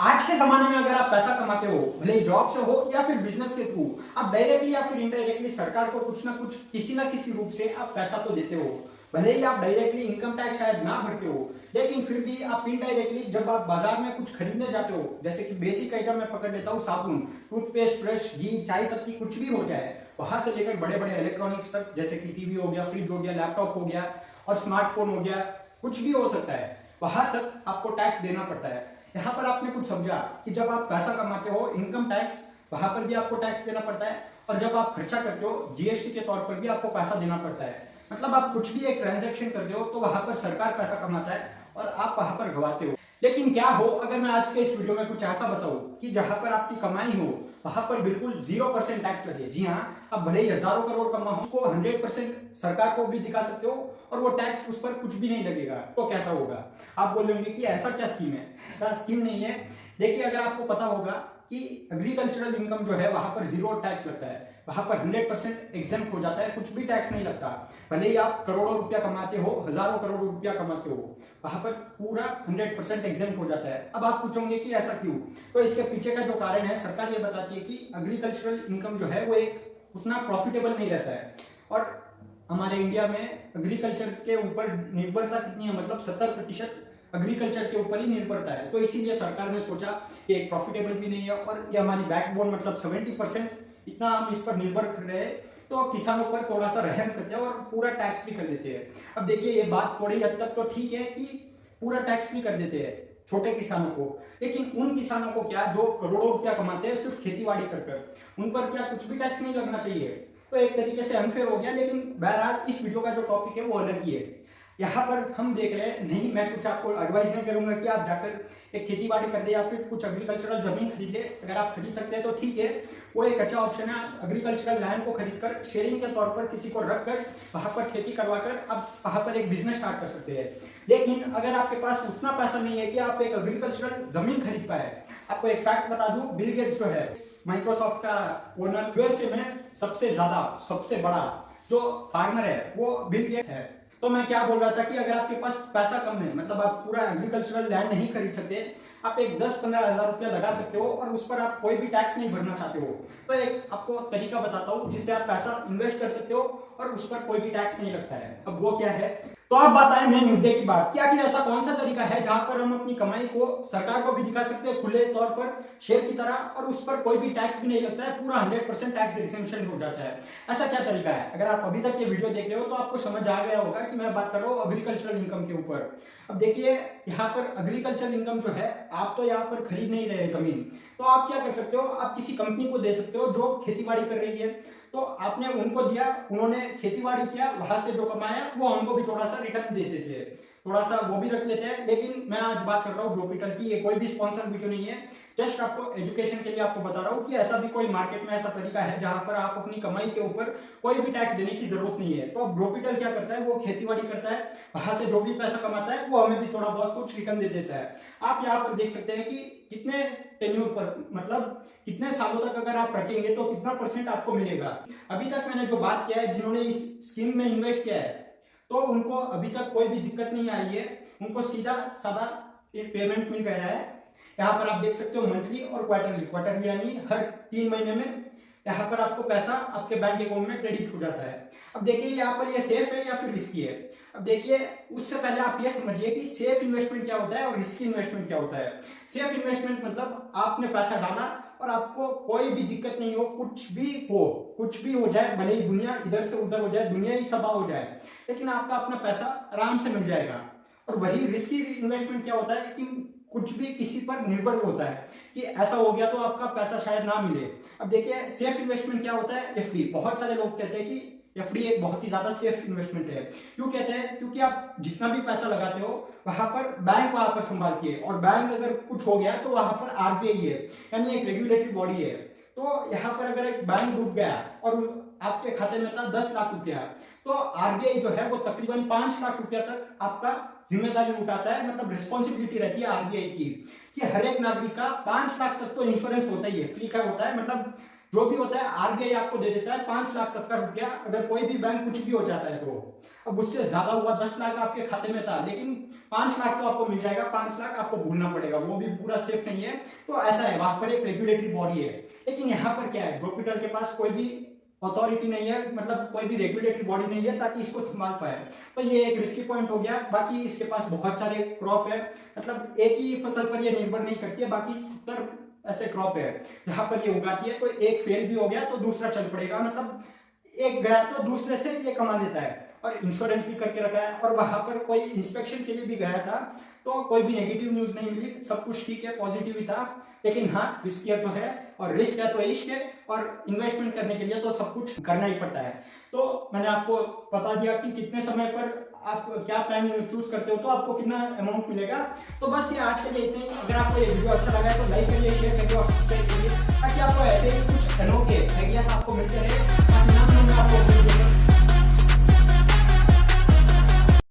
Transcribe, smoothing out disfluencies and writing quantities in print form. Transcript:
आज के जमाने में अगर आप पैसा कमाते हो, भले ही जॉब से हो या फिर बिजनेस के थ्रू, आप डायरेक्टली या फिर इनडायरेक्टली सरकार को कुछ ना किसी रूप से आप पैसा तो देते हो। भले ही आप डायरेक्टली इनकम टैक्स शायद ना भरते हो, लेकिन फिर भी आप इनडायरेक्टली जब आप बाजार में कुछ खरीदने जाते हो, जैसे कि बेसिक आइटम में पकड़ लेता हूँ, साबुन, टूथपेस्ट, ब्रश, घी, चाय पत्ती, कुछ भी हो जाए, वहां से लेकर बड़े बड़े इलेक्ट्रॉनिक्स तक, जैसे कि टीवी हो गया, फ्रिज हो गया, लैपटॉप हो गया और स्मार्टफोन हो गया, कुछ भी हो सकता है, वहां तक आपको टैक्स देना पड़ता है। यहाँ पर आपने कुछ समझा कि जब आप पैसा कमाते हो, इनकम टैक्स, वहां पर भी आपको टैक्स देना पड़ता है, और जब आप खर्चा करते हो, जीएसटी के तौर पर भी आपको पैसा देना पड़ता है। मतलब आप कुछ भी एक ट्रांजैक्शन करते हो तो वहां पर सरकार पैसा कमाता है और आप वहां पर गवाते हो। लेकिन क्या हो अगर मैं आज के इस वीडियो में कुछ ऐसा बताऊं कि जहां पर आपकी कमाई हो वहां पर बिल्कुल 0% टैक्स लगे। जी हाँ, आप भले ही हजारों करोड़ कमाओ, उसको 100% सरकार को भी दिखा सकते हो और वो टैक्स उस पर कुछ भी नहीं लगेगा। तो कैसा होगा? आप बोलेंगे कि ऐसा क्या स्कीम है? ऐसा स्कीम नहीं है। देखिए, अगर आपको पता होगा कि एग्रीकल्चरल इनकम जो है वहां पर 0 टैक्स लगता है, वहां पर 100% एग्जेम्प्ट हो जाता है, कुछ भी टैक्स नहीं लगता। भले ही आप करोड़ों रुपया कमाते हो, हजारों करोड़ रुपया कमाते हो, वहां पर पूरा 100% एग्जेम्प्ट हो जाता है। अब आप पूछोगे कि ऐसा क्यों? तो इसके पीछे का जो कारण है, सरकार ये बताती है कि एग्रीकल्चरल इनकम जो है वो एक उतना प्रॉफिटेबल नहीं रहता है। और हमारे इंडिया में एग्रीकल्चर के ऊपर निर्भरता कितनी है? मतलब 70% एग्रीकल्चर के ऊपर ही निर्भरता है। तो इसीलिए सरकार ने सोचा कि एक प्रॉफिटेबल भी नहीं है और ये हमारी बैकबोन, मतलब 70% इतना हम इस पर निर्भर कर रहे हैं, तो किसानों पर थोड़ा सा रहम करते हैं और पूरा टैक्स भी कर देते हैं। अब देखिए, ये बात थोड़ी हद तक तो ठीक है कि पूरा टैक्स भी कर देते हैं छोटे किसानों को, लेकिन उन किसानों को क्या जो करोड़ों रुपया कमाते हैं सिर्फ खेतीबाड़ी कर, उन पर क्या कुछ भी टैक्स नहीं लगना चाहिए? तो एक तरीके से अनफेयर हो गया। लेकिन बहरहाल इस वीडियो का जो टॉपिक है वो अलग ही है। यहाँ पर हम देख रहे हैं, नहीं मैं कुछ आपको एडवाइस नहीं करूंगा कि आप जाकर एक खेती बाड़ी कर दे या फिर कुछ एग्रीकल्चरल जमीन खरीद ले। अगर आप खरीद सकते हैं तो ठीक है, वो एक अच्छा ऑप्शन है। एग्रीकल्चरल लैंड को खरीदकर शेयरिंग के तौर पर किसी को रखकर वहां पर खेती करवाकर आप वहां पर एक बिजनेस स्टार्ट कर सकते हैं। लेकिन अगर आपके पास उतना पैसा नहीं है कि आप एक एग्रीकल्चरल जमीन खरीद पाए, आपको एक फैक्ट बता दूं, बिल गेट्स जो है माइक्रोसॉफ्ट का ओनर, यूएसए में सबसे बड़ा जो फार्मर है वो बिल गेट्स है। तो मैं क्या बोल रहा था कि अगर आपके पास पैसा कम है, मतलब आप पूरा एग्रीकल्चरल लैंड नहीं खरीद सकते, आप एक 10-15 हजार रुपया लगा सकते हो और उस पर आप कोई भी टैक्स नहीं भरना चाहते हो, तो एक आपको तरीका बताता हूँ जिससे आप पैसा इन्वेस्ट कर सकते हो और उस पर कोई भी टैक्स नहीं लगता है। अब वो क्या है? तो आप बात आए मेन मुद्दे की बात, क्या कि ऐसा कौन सा तरीका है जहां पर हम अपनी कमाई को सरकार को भी दिखा सकते हैं खुले तौर पर शेयर की तरह, और उस पर कोई भी टैक्स भी नहीं लगता है, पूरा 100% टैक्स एग्जेम्पशन हो जाता है। ऐसा क्या तरीका है? अगर आप अभी तक ये वीडियो देख रहे हो तो आपको समझ आ गया होगा कि मैं बात कर रहा हूँ एग्रीकल्चरल इनकम के ऊपर। अब देखिए, यहाँ पर एग्रीकल्चरल इनकम जो है, आप तो यहाँ पर खरीद नहीं रहे जमीन, तो आप क्या कर सकते हो, आप किसी कंपनी को दे सकते हो जो खेती बाड़ी कर रही है। तो आपने उनको दिया, उन्होंने खेतीबाड़ी किया, वहां से जो कमाया वो हमको भी थोड़ा सा रिटर्न देते थे, थोड़ा सा वो भी रख लेते हैं। लेकिन मैं आज बात कर रहा हूँ ग्रोपीटल की, ये कोई भी स्पॉन्सर वीडियो नहीं है, जस्ट आपको एजुकेशन के लिए आपको बता रहा हूँ कि ऐसा भी कोई मार्केट में ऐसा तरीका है जहां पर आप अपनी कमाई के ऊपर कोई भी टैक्स देने की जरूरत नहीं है। तो अब ग्रोपीटल क्या करता है, वो खेतीबाड़ी करता है, वहां से जो भी पैसा कमाता है वो हमें भी थोड़ा बहुत कुछ रिटर्न दे देता है। आप यहाँ पर देख सकते हैं कि कितने टेन्यूर पर, मतलब कितने सालों तक अगर आप रखेंगे तो कितना परसेंट आपको मिलेगा। अभी तक मैंने जो बात किया है, जिन्होंने इस स्कीम में इन्वेस्ट किया है, तो उनको अभी तक कोई भी दिक्कत नहीं आई है, उनको सीधा साधा एक पेमेंट मिल गया है। यहाँ पर आप देख सकते हो मंथली और क्वार्टरली यानी हर 3 महीने में यहाँ पर आपको पैसा आपके बैंक अकाउंट में क्रेडिट हो जाता है। अब देखिए, यहाँ पर ये सेफ है या फिर रिस्की है? अब देखिए, उससे पहले आप ये समझिए कि सेफ इन्वेस्टमेंट क्या होता है और रिस्की इन्वेस्टमेंट क्या होता है। सेफ इन्वेस्टमेंट मतलब आपने पैसा डाला और आपको कोई भी दिक्कत नहीं हो, कुछ भी हो जाए, भले ही दुनिया इधर से उधर हो जाए, दुनिया ही तबाह हो जाए, लेकिन आपका अपना पैसा आराम से मिल जाएगा। और वही रिस्की इन्वेस्टमेंट क्या होता है कि कुछ भी किसी पर निर्भर होता है कि ऐसा हो गया तो आपका पैसा शायद ना मिले। अब देखिए, सेफ इन्वेस्टमेंट क्या होता है? एफडी। बहुत सारे लोग कहते हैं कि एफडी एक बहुत ही ज्यादा सेफ इन्वेस्टमेंट है। क्यों कहते हैं? क्योंकि आप जितना भी पैसा लगाते हो वहां पर बैंक वहां पर संभालती है, और बैंक अगर कुछ हो गया तो वहां पर आरबीआई है, यानी एक रेगुलेटरी बॉडी है। तो यहाँ पर अगर एक बैंक डूब गया और आपके खाते में था 10 लाख रुपया, तो आरबीआई जो है वो तकरीबन 5 लाख रुपया तक आपका जिम्मेदारी उठाता है, मतलब रिस्पॉन्सिबिलिटी रहती है आरबीआई की कि हर एक नागरिक का 5 लाख तक तो इंश्योरेंस होता ही है, फ्री का होता है। मतलब जो भी होता है आरबीआई आपको दे देता है 5 लाख तक का रुपया, अगर कोई भी बैंक कुछ भी हो जाता है तो। अब उससे ज्यादा हुआ 10 लाख आपके खाते में था, लेकिन 5 लाख तो आपको मिल जाएगा, 5 लाख आपको भूलना पड़ेगा, वो भी पूरा सेफ नहीं है। तो ऐसा है, वहां पर एक रेगुलेटरी बॉडी है। लेकिन यहाँ पर क्या है, ग्रोपिटल के पास कोई भी अथॉरिटी नहीं है, मतलब कोई भी रेगुलेटरी बॉडी नहीं है ताकि इसको संभाल पाए। तो ये एक रिस्की पॉइंट हो गया। बाकी इसके पास बहुत सारे क्रॉप है, मतलब एक ही फसल पर ये निर्भर नहीं करती है, बाकी 70 ऐसे क्रॉप है जहां पर ये उगाती है। तो एक फेल भी हो गया तो दूसरा चल पड़ेगा, मतलब एक गया तो दूसरे से ये कमा लेता है। और इंश्योरेंस भी करके रखा है। और वहां पर कोई इंस्पेक्शन के लिए भी गया था तो कोई भी नेगेटिव न्यूज नहीं मिली, सब कुछ ठीक है, पॉजिटिव ही था। लेकिन हाँ, रिस्क तो है, और रिस्क है तो इश्क है, और इन्वेस्टमेंट करने के लिए तो सब कुछ करना ही पड़ता है। तो मैंने आपको बता दिया कि कितने समय पर आप क्या प्लान चूज करते हो तो आपको कितना अमाउंट मिलेगा। तो बस ये आज के लिए इतने ही। अगर आपको ये वीडियो अच्छा लगा है तो लाइक करिए, शेयर करिए और सब्सक्राइब करिए, ताकि आपको ऐसे ही कुछ अनोखे आइडियाज आपको मिलते रहे, ताकि आपको